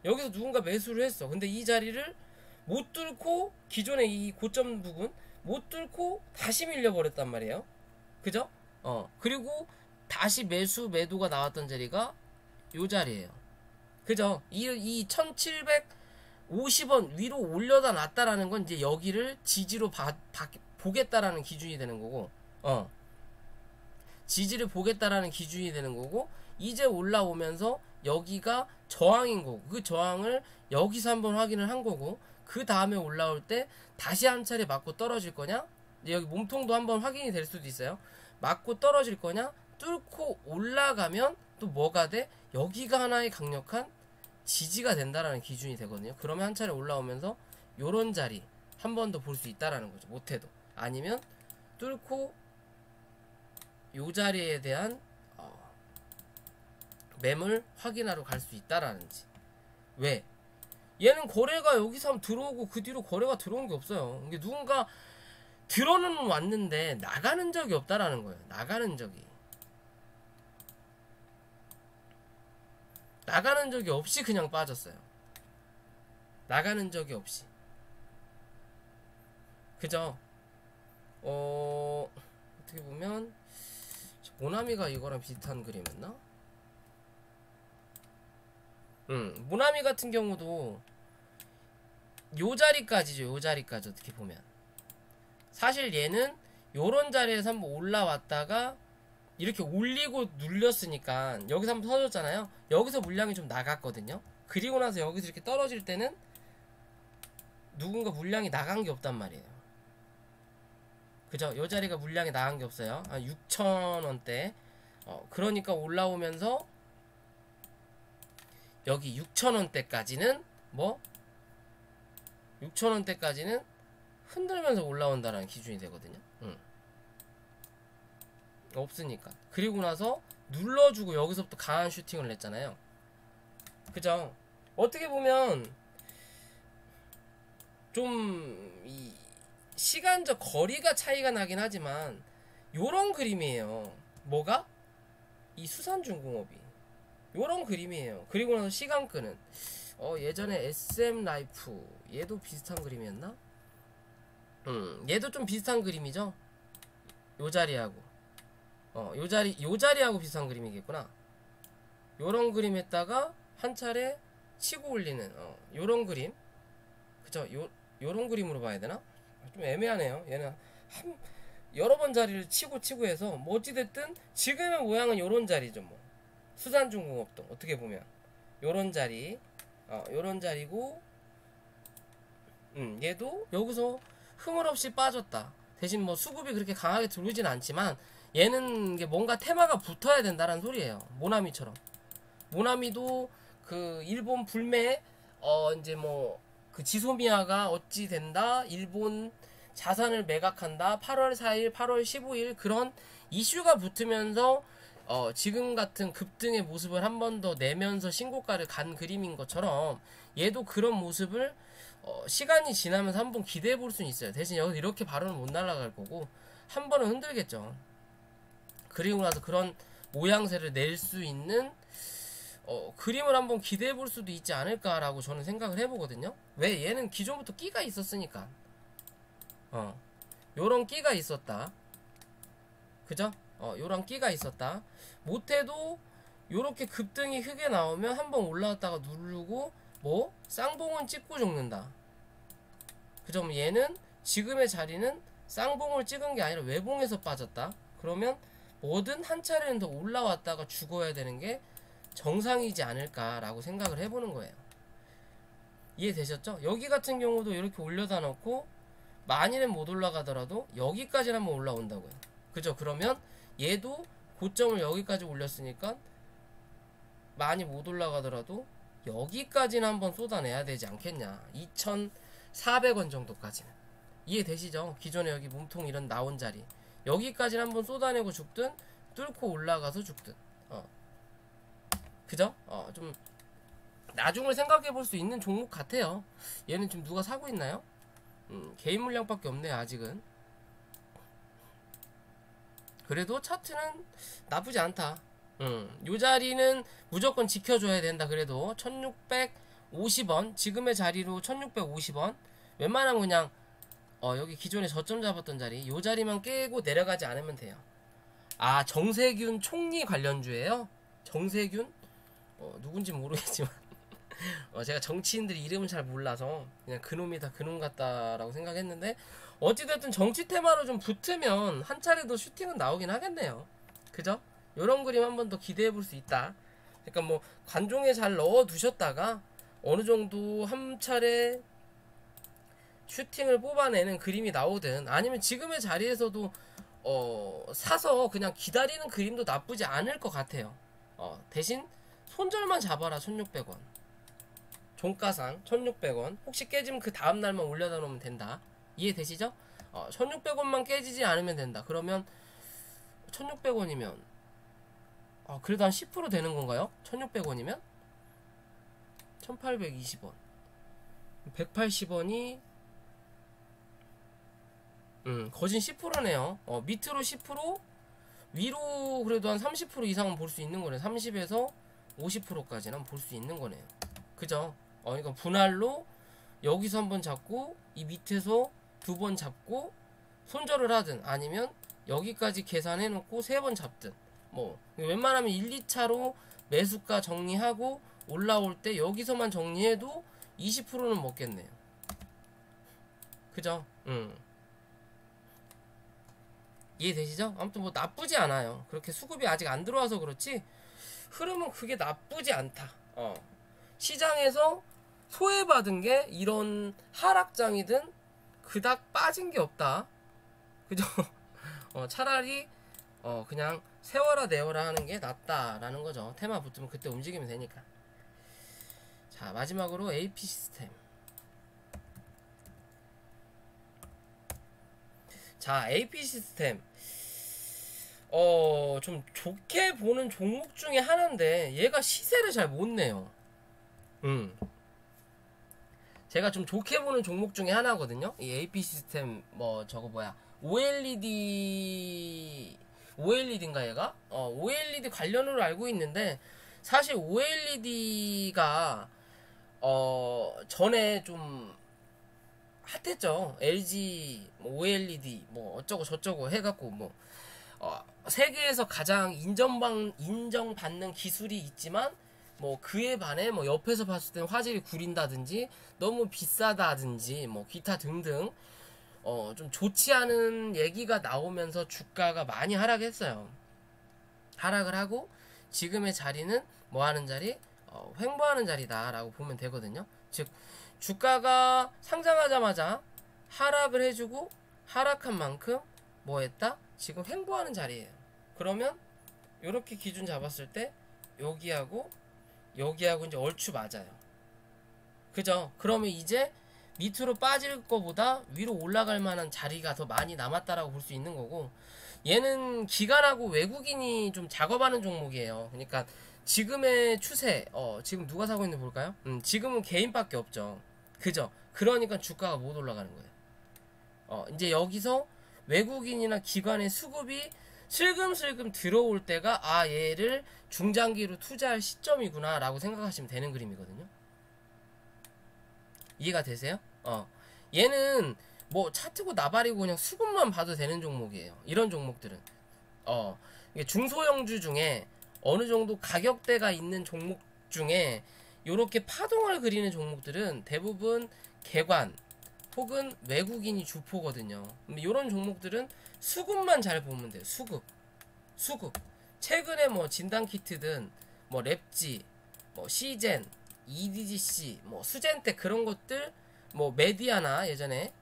여기서 누군가 매수를 했어. 근데 이 자리를 못 뚫고, 기존의 이 고점 부분 못 뚫고 다시 밀려버렸단 말이에요. 그죠? 그리고 다시 매도가 나왔던 자리가 요 자리예요. 그죠? 이 1750원 위로 올려다 놨다라는 건 이제 여기를 지지로 보겠다라는 기준이 되는 거고, 지지를 보겠다라는 기준이 되는 거고, 이제 올라오면서 여기가 저항인 거고, 그 저항을 여기서 한번 확인을 한 거고, 그 다음에 올라올 때 다시 한 차례 맞고 떨어질 거냐? 여기 몸통도 한번 확인이 될 수도 있어요. 맞고 떨어질 거냐? 뚫고 올라가면 또 뭐가 돼? 여기가 하나의 강력한 지지가 된다라는 기준이 되거든요. 그러면 한 차례 올라오면서 요런 자리 한 번 더 볼 수 있다라는 거죠. 못해도. 아니면 뚫고 요 자리에 대한 매물 확인하러 갈 수 있다라는지. 왜? 얘는 거래가 여기서 한번 들어오고 그 뒤로 거래가 들어온 게 없어요. 이게 누군가 들어는 왔는데 나가는 적이 없다라는 거예요. 나가는 적이 없이 그냥 빠졌어요. 나가는 적이 없이. 그죠? 어떻게 보면 모나미가 이거랑 비슷한 그림이었나? 모나미 같은 경우도 요 자리까지죠. 요 자리까지 어떻게 보면 사실 얘는 요런 자리에서 한번 올라왔다가 이렇게 올리고 눌렸으니까 여기서 한번 터졌잖아요. 여기서 물량이 좀 나갔거든요. 그리고 나서 여기서 이렇게 떨어질 때는 누군가 물량이 나간 게 없단 말이에요. 그죠? 요 자리가 물량이 나간 게 없어요. 6,000원대. 그러니까 올라오면서 여기 6,000원대까지는 뭐 6,000원대까지는 흔들면서 올라온다라는 기준이 되거든요. 없으니까. 그리고 나서 눌러주고 여기서부터 강한 슈팅을 냈잖아요. 그죠? 어떻게 보면 좀 이 시간적 거리가 차이가 나긴 하지만 요런 그림이에요. 뭐가? 이 수산중공업이 요런 그림이에요. 그리고 나서 시간 끄는 예전에 SM 라이프 얘도 비슷한 그림이었나? 얘도 좀 비슷한 그림이죠. 요 자리하고 요 자리하고 비슷한 그림이겠구나. 요런 그림 했다가 한 차례 치고 올리는 요런 그림. 그쵸? 요런 그림으로 봐야 되나? 좀 애매하네요. 얘는 여러 번 자리를 치고 해서 뭐 어찌됐든 지금의 모양은 요런 자리죠. 뭐 수산중공업도 어떻게 보면 요런 자리 요런 자리고 얘도 여기서 흐물 없이 빠졌다. 대신 뭐 수급이 그렇게 강하게 들어오진 않지만 얘는 이게 뭔가 테마가 붙어야 된다는 소리예요. 모나미처럼. 모나미도 그 일본 불매 이제 뭐 그 지소미아가 어찌 된다. 일본 자산을 매각한다. 8월 4일, 8월 15일 그런 이슈가 붙으면서 지금 같은 급등의 모습을 한 번 더 내면서 신고가를 간 그림인 것처럼 얘도 그런 모습을 시간이 지나면서 한번 기대해 볼 수는 있어요. 대신 여기서 이렇게 바로는 못 날아갈 거고 한 번은 흔들겠죠. 그리고 나서 그런 모양새를 낼 수 있는 그림을 한번 기대해 볼 수도 있지 않을까라고 저는 생각을 해보거든요. 왜? 얘는 기존부터 끼가 있었으니까. 요런 끼가 있었다. 그죠? 요런 끼가 있었다. 못해도 요렇게 급등이 크게 나오면 한번 올라왔다가 누르고 뭐 쌍봉은 찍고 죽는다. 그죠? 얘는 지금의 자리는 쌍봉을 찍은 게 아니라 외봉에서 빠졌다. 그러면 뭐든 한 차례는 더 올라왔다가 죽어야 되는 게 정상이지 않을까라고 생각을 해보는 거예요. 이해되셨죠? 여기 같은 경우도 이렇게 올려다 놓고 많이는 못 올라가더라도 여기까지는 한번 올라온다고요. 그죠? 그러면 얘도 고점을 여기까지 올렸으니까 많이 못 올라가더라도 여기까지는 한번 쏟아내야 되지 않겠냐. 2,400원 정도까지는. 이해되시죠? 기존에 여기 몸통 이런 나온 자리 여기까지는 한번 쏟아내고 죽든 뚫고 올라가서 죽든 그죠? 좀 나중을 생각해 볼 수 있는 종목 같아요. 얘는 지금 누가 사고 있나요? 개인 물량밖에 없네요 아직은. 그래도 차트는 나쁘지 않다. 요 자리는 무조건 지켜줘야 된다. 그래도 1650원 지금의 자리로 1650원 웬만하면 그냥 여기 기존에 저점 잡았던 자리 요 자리만 깨고 내려가지 않으면 돼요. 정세균 총리 관련주예요. 정세균 누군지 모르겠지만 제가 정치인들 이름은 잘 몰라서 그냥 그놈이 다 그놈 같다라고 생각했는데 어찌됐든 정치 테마로 좀 붙으면 한 차례 더 슈팅은 나오긴 하겠네요. 그죠? 요런 그림 한 번 더 기대해 볼 수 있다. 그러니까 뭐 관종에 잘 넣어 두셨다가 어느 정도 한 차례 슈팅을 뽑아내는 그림이 나오든 아니면 지금의 자리에서도 사서 그냥 기다리는 그림도 나쁘지 않을 것 같아요. 대신 손절만 잡아라. 1600원 종가상 1600원 혹시 깨지면 그 다음날만 올려다 놓으면 된다. 이해되시죠? 1600원만 깨지지 않으면 된다. 그러면 1600원이면 그래도 한 10% 되는 건가요? 1600원이면 1820원 180원이 거진 10%네요. 밑으로 10% 위로 그래도 한 30% 이상은 볼 수 있는 거네요. 30에서 50%까지는 볼 수 있는 거네요. 그죠? 그러니까 분할로 여기서 한번 잡고 이 밑에서 2번 잡고 손절을 하든 아니면 여기까지 계산해 놓고 3번 잡든 뭐 웬만하면 1, 2차로 매수가 정리하고 올라올 때 여기서만 정리해도 20%는 먹겠네요. 그죠? 이해되시죠? 아무튼 뭐 나쁘지 않아요. 그렇게 수급이 아직 안 들어와서 그렇지 흐름은 그게 나쁘지 않다. 시장에서 소외받은 게 이런 하락장이든 그닥 빠진 게 없다. 그죠? 차라리 그냥 세워라 내워라 하는 게 낫다라는 거죠. 테마 붙으면 그때 움직이면 되니까. 자, 마지막으로 AP 시스템. 자, AP 시스템. 좀 좋게 보는 종목 중에 하나인데 얘가 시세를 잘 못 내요. 제가 좀 좋게 보는 종목 중에 하나거든요. 이 AP 시스템 뭐 저거 뭐야? OLED인가 얘가? OLED 관련으로 알고 있는데 사실 OLED가 전에 좀 핫했죠. LG 뭐 OLED 뭐 어쩌고 저쩌고 해갖고 뭐 세계에서 가장 인정받는 기술이 있지만 뭐 그에 반해 뭐 옆에서 봤을 땐 화질이 구린다든지 너무 비싸다든지 뭐 기타 등등 좀 좋지 않은 얘기가 나오면서 주가가 많이 하락했어요. 하락을 하고 지금의 자리는 뭐 하는 자리? 횡보하는 자리다라고 보면 되거든요. 즉 주가가 상장하자마자 하락을 해주고 하락한 만큼 뭐 했다? 지금 횡보하는 자리예요. 그러면 이렇게 기준 잡았을 때 여기하고 이제 얼추 맞아요. 그죠? 그러면 이제 밑으로 빠질 거보다 위로 올라갈 만한 자리가 더 많이 남았다라고 볼 수 있는 거고, 얘는 기관하고 외국인이 좀 작업하는 종목이에요. 그러니까 지금의 추세, 지금 누가 사고 있는지 볼까요? 지금은 개인밖에 없죠. 그죠? 그러니까 주가가 못 올라가는 거예요. 이제 여기서 외국인이나 기관의 수급이 슬금슬금 들어올 때가 얘를 중장기로 투자할 시점이구나 라고 생각하시면 되는 그림이거든요. 이해가 되세요? 얘는 뭐 차트고 나발이고 그냥 수급만 봐도 되는 종목이에요. 이런 종목들은 중소형주 중에 어느 정도 가격대가 있는 종목 중에 요렇게 파동을 그리는 종목들은 대부분 개관 혹은 외국인이 주포거든요. 이런 종목들은 수급만 잘 보면 돼요. 수급. 최근에 뭐 진단키트든 뭐 랩지, 뭐 시젠, EDGC, 뭐 수젠텍 그런 것들, 뭐 메디아나 예전에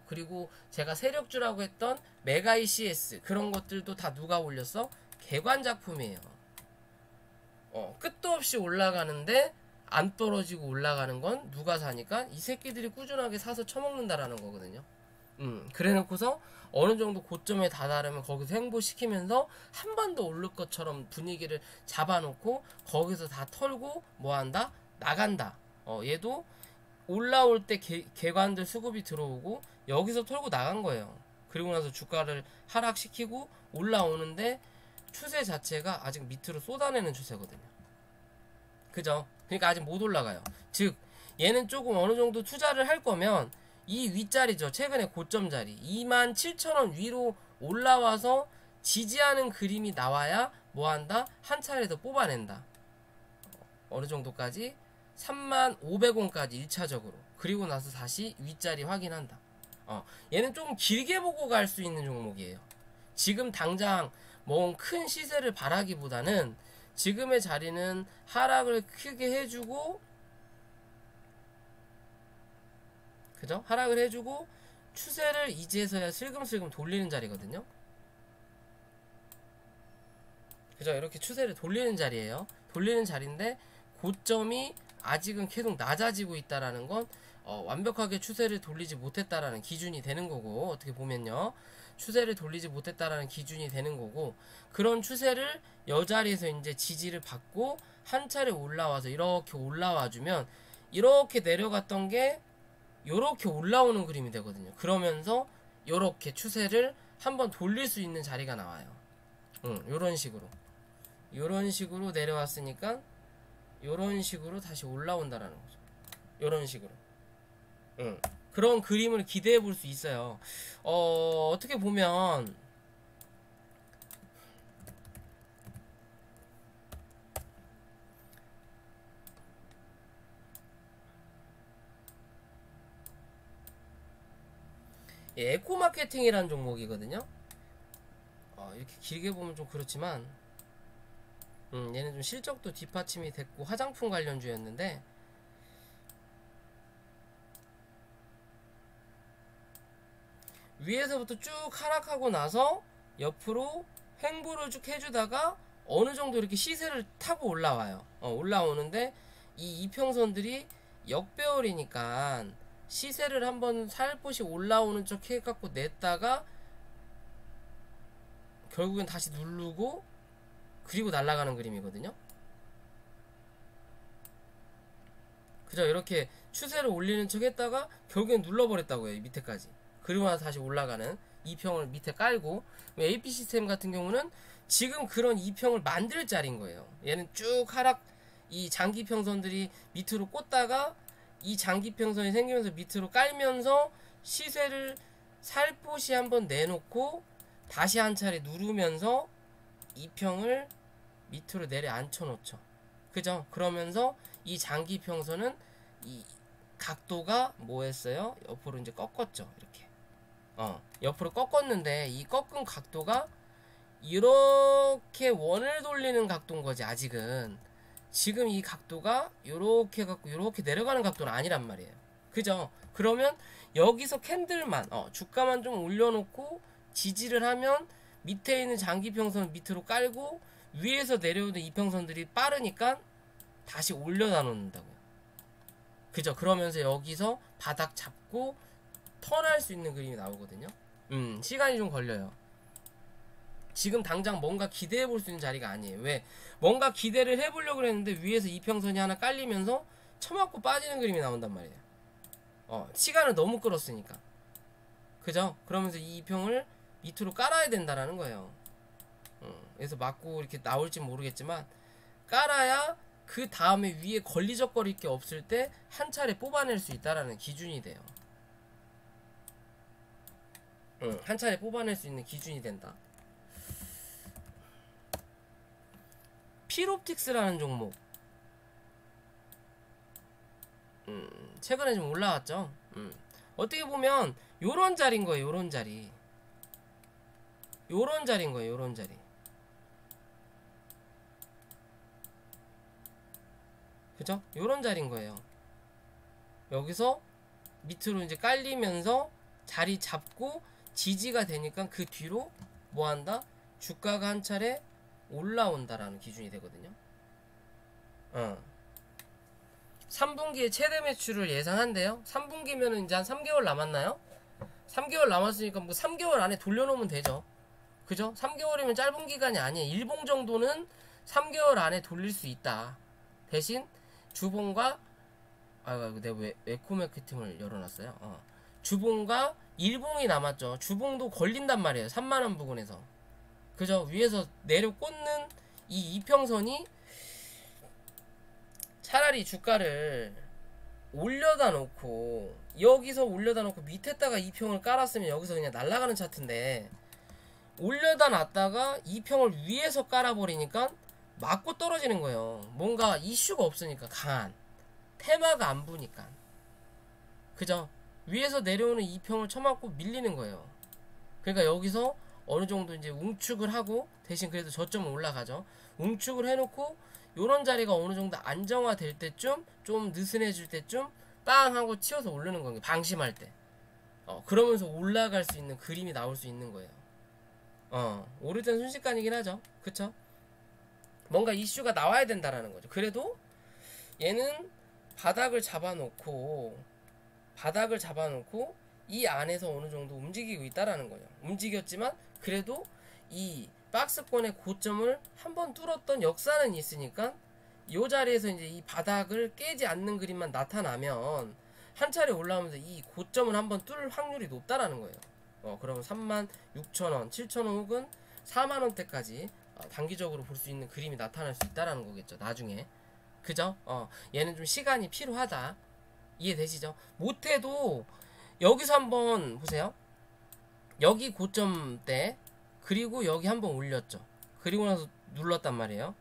그리고 제가 세력주라고 했던 메가 ECS 그런 것들도 다 누가 올렸어? 개관 작품이에요. 끝도 없이 올라가는데 안 떨어지고 올라가는 건 누가 사니까 이 새끼들이 꾸준하게 사서 처먹는다라는 거거든요. 그래 놓고서 어느 정도 고점에 다다르면 거기서 횡보시키면서 한 번 더 오를 것처럼 분위기를 잡아놓고 거기서 다 털고 뭐 한다? 나간다. 얘도 올라올 때 개관들 수급이 들어오고 여기서 털고 나간 거예요. 그리고 나서 주가를 하락시키고 올라오는데 추세 자체가 아직 밑으로 쏟아내는 추세거든요. 그죠? 그러니까 아직 못 올라가요. 즉 얘는 조금 어느 정도 투자를 할 거면 이 윗자리죠. 최근에 고점 자리 27,000원 위로 올라와서 지지하는 그림이 나와야 뭐한다? 한 차례 더 뽑아낸다. 어느 정도까지? 35,000원까지 1차적으로. 그리고 나서 다시 윗자리 확인한다. 얘는 좀 길게 보고 갈 수 있는 종목이에요. 지금 당장 뭐 큰 시세를 바라기보다는 지금의 자리는 하락을 크게 해주고, 그죠? 하락을 해주고 추세를 이제서야 슬금슬금 돌리는 자리거든요. 그죠? 이렇게 추세를 돌리는 자리예요. 돌리는 자리인데 고점이 아직은 계속 낮아지고 있다라는 건 완벽하게 추세를 돌리지 못했다라는 기준이 되는 거고, 어떻게 보면요, 추세를 돌리지 못했다라는 기준이 되는 거고, 그런 추세를 여 자리에서 이제 지지를 받고 한 차례 올라와서 이렇게 올라와주면 이렇게 내려갔던 게 요렇게 올라오는 그림이 되거든요. 그러면서 요렇게 추세를 한번 돌릴 수 있는 자리가 나와요. 요런 식으로 내려왔으니까 요런 식으로 다시 올라온다라는 거죠. 요런 식으로. 그런 그림을 기대해 볼 수 있어요. 어떻게 보면 에코 마케팅이라는 종목이거든요. 이렇게 길게 보면 좀 그렇지만 얘는 좀 실적도 뒷받침이 됐고 화장품 관련주였는데 위에서부터 쭉 하락하고 나서 옆으로 횡보를 쭉 해주다가 어느 정도 이렇게 시세를 타고 올라와요. 올라오는데 이 이평선들이 역배열이니까 시세를 한번 살포시 올라오는 척 해갖고 냈다가 결국엔 다시 누르고 그리고 날아가는 그림이거든요. 그죠? 이렇게 추세를 올리는 척 했다가 결국엔 눌러버렸다고요. 이 밑에까지. 그리고 나서 다시 올라가는 2평을 밑에 깔고, AP 시스템 같은 경우는 지금 그런 2평을 만들 자리인 거예요. 얘는 쭉 하락, 이 장기평선들이 밑으로 꽂다가 이 장기평선이 생기면서 밑으로 깔면서 시세를 살포시 한번 내놓고 다시 한 차례 누르면서 2평을 밑으로 내려 앉혀놓죠. 그죠? 그러면서 이 장기평선은 이 각도가 뭐 했어요? 옆으로 이제 꺾었죠. 이렇게. 옆으로 꺾었는데 이 꺾은 각도가 이렇게 원을 돌리는 각도인 거지. 아직은 지금 이 각도가 요렇게 갖고 요렇게 내려가는 각도는 아니란 말이에요. 그죠? 그러면 여기서 캔들만 주가만 좀 올려놓고 지지를 하면 밑에 있는 장기평선 밑으로 깔고 위에서 내려오는 이평선들이 빠르니까 다시 올려다 놓는다고요. 그죠? 그러면서 여기서 바닥 잡고 턴할 수 있는 그림이 나오거든요. 시간이 좀 걸려요. 지금 당장 뭔가 기대해 볼 수 있는 자리가 아니에요. 왜? 뭔가 기대를 해보려고 했는데 위에서 이평선이 하나 깔리면서 쳐맞고 빠지는 그림이 나온단 말이에요. 시간을 너무 끌었으니까. 그죠? 그러면서 이 이평을 밑으로 깔아야 된다라는 거예요. 그래서 맞고 이렇게 나올지 모르겠지만 깔아야 그 다음에 위에 걸리적거릴 게 없을 때 한 차례 뽑아낼 수 있다라는 기준이 돼요. 한 차례 뽑아낼 수 있는 기준이 된다. 필옵틱스라는 종목 최근에 좀 올라왔죠. 어떻게 보면 요런 자리인 거예요. 요런 자리. 요런 자리인 거예요. 요런 자리. 그죠? 요런 자리인 거예요. 여기서 밑으로 이제 깔리면서 자리 잡고 지지가 되니까 그 뒤로 뭐 한다? 주가가 한 차례 올라온다라는 기준이 되거든요. 3분기에 최대 매출을 예상한대요. 3분기면은 이제 한 3개월 남았나요? 3개월 남았으니까 뭐 3개월 안에 돌려놓으면 되죠. 그죠? 3개월이면 짧은 기간이 아니에요. 일봉 정도는 3개월 안에 돌릴 수 있다. 대신 주봉과 내가 왜 에코 마케팅을 열어놨어요. 주봉과 일봉이 남았죠. 주봉도 걸린단 말이에요. 3만원 부근에서. 그죠? 위에서 내려 꽂는 이 이평선이 차라리 주가를 올려다 놓고 여기서 올려다 놓고 밑에다가 이평을 깔았으면 여기서 그냥 날아가는 차트인데 올려다 놨다가 이평을 위에서 깔아버리니까 맞고 떨어지는 거예요. 뭔가 이슈가 없으니까 강한 테마가 안 부니까. 그죠? 위에서 내려오는 이평을 쳐맞고 밀리는 거예요. 그러니까 여기서 어느 정도 이제 웅축을 하고 대신 그래도 저점은 올라가죠. 웅축을 해놓고 요런 자리가 어느 정도 안정화될 때쯤 좀 느슨해질 때쯤 빵 하고 치워서 오르는 거예요. 방심할 때. 그러면서 올라갈 수 있는 그림이 나올 수 있는 거예요. 오를 땐 순식간이긴 하죠. 그쵸? 뭔가 이슈가 나와야 된다라는 거죠. 그래도 얘는 바닥을 잡아놓고 이 안에서 어느 정도 움직이고 있다라는 거예요. 움직였지만 그래도 이 박스권의 고점을 한번 뚫었던 역사는 있으니까 이 자리에서 이제 이 바닥을 깨지 않는 그림만 나타나면 한 차례 올라오면서 이 고점을 한번 뚫을 확률이 높다라는 거예요. 그러면 36,000원, 7,000원 혹은 4만원대까지 단기적으로 볼 수 있는 그림이 나타날 수 있다라는 거겠죠. 나중에. 그죠? 얘는 좀 시간이 필요하다. 이해되시죠? 못해도 여기서 한번 보세요. 여기 고점대, 그리고 여기 한번 올렸죠. 그리고 나서 눌렀단 말이에요.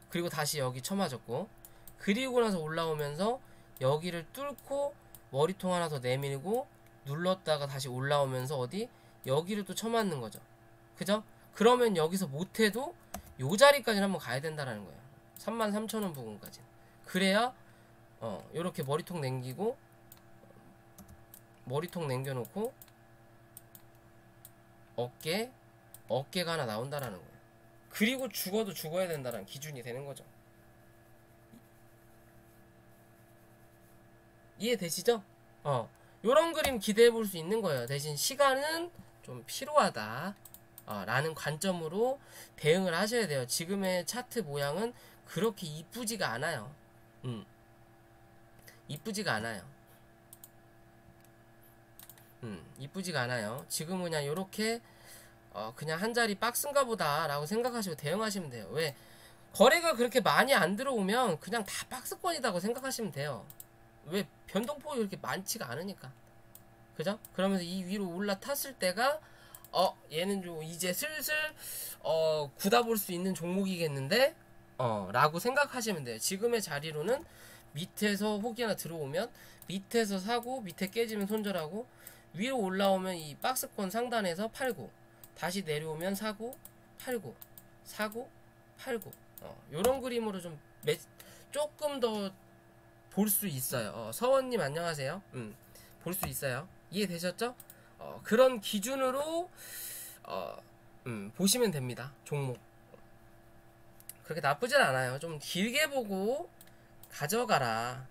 그리고 다시 여기 쳐맞았고, 그리고 나서 올라오면서 여기를 뚫고 머리통 하나 더 내밀고 눌렀다가 다시 올라오면서 어디 여기를 또 쳐맞는 거죠. 그죠? 그러면 여기서 못해도 요 자리까지 한번 가야 된다라는 거예요. 33,000원 부근까지. 그래야 요렇게 머리통 남기고, 머리통 남겨놓고 어깨가 하나 나온다라는 거예요. 그리고 죽어도 죽어야 된다라는 기준이 되는 거죠. 이해되시죠? 요런 그림 기대해 볼 수 있는 거예요. 대신 시간은 좀 필요하다 라는 관점으로 대응을 하셔야 돼요. 지금의 차트 모양은 그렇게 이쁘지가 않아요. 이쁘지가 않아요. 이쁘지가 않아요. 지금 그냥 요렇게 그냥 한 자리 박스인가 보다 라고 생각하시고 대응하시면 돼요. 왜? 거래가 그렇게 많이 안 들어오면 그냥 다 박스권이라고 생각하시면 돼요. 왜? 변동폭이 그렇게 많지가 않으니까. 그죠? 그러면서 이 위로 올라탔을 때가 얘는 좀 이제 슬슬 굳어볼 수 있는 종목이겠는데 라고 생각하시면 돼요. 지금의 자리로는 밑에서 혹이 하나 들어오면 밑에서 사고, 밑에 깨지면 손절하고, 위로 올라오면 이 박스권 상단에서 팔고, 다시 내려오면 사고 팔고 사고 팔고 요런 그림으로 좀 조금 더 볼 수 있어요. 서원님 안녕하세요. 볼 수 있어요. 이해되셨죠? 그런 기준으로 보시면 됩니다. 종목 그렇게 나쁘진 않아요. 좀 길게 보고 가져가라.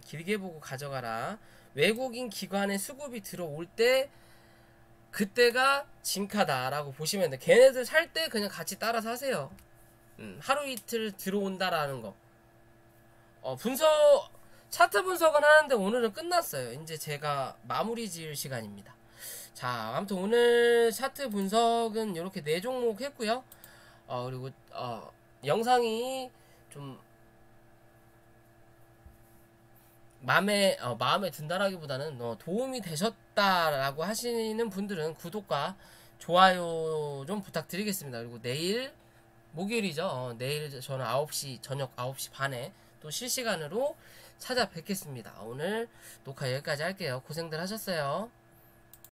길게 보고 가져가라. 외국인 기관의 수급이 들어올 때 그때가 진카다라고 보시면 돼. 걔네들 살 때 그냥 같이 따라 사세요. 하루 이틀 들어온다라는 거. 차트 분석은 하는데 오늘은 끝났어요. 이제 제가 마무리 지을 시간입니다. 자, 아무튼 오늘 차트 분석은 이렇게 4종목 했고요. 그리고 영상이 좀 마음에 든다라기보다는 도움이 되셨다라고 하시는 분들은 구독과 좋아요 좀 부탁드리겠습니다. 그리고 내일 목요일이죠. 내일 저는 저녁 9시 반에 또 실시간으로 찾아뵙겠습니다. 오늘 녹화 여기까지 할게요. 고생들 하셨어요.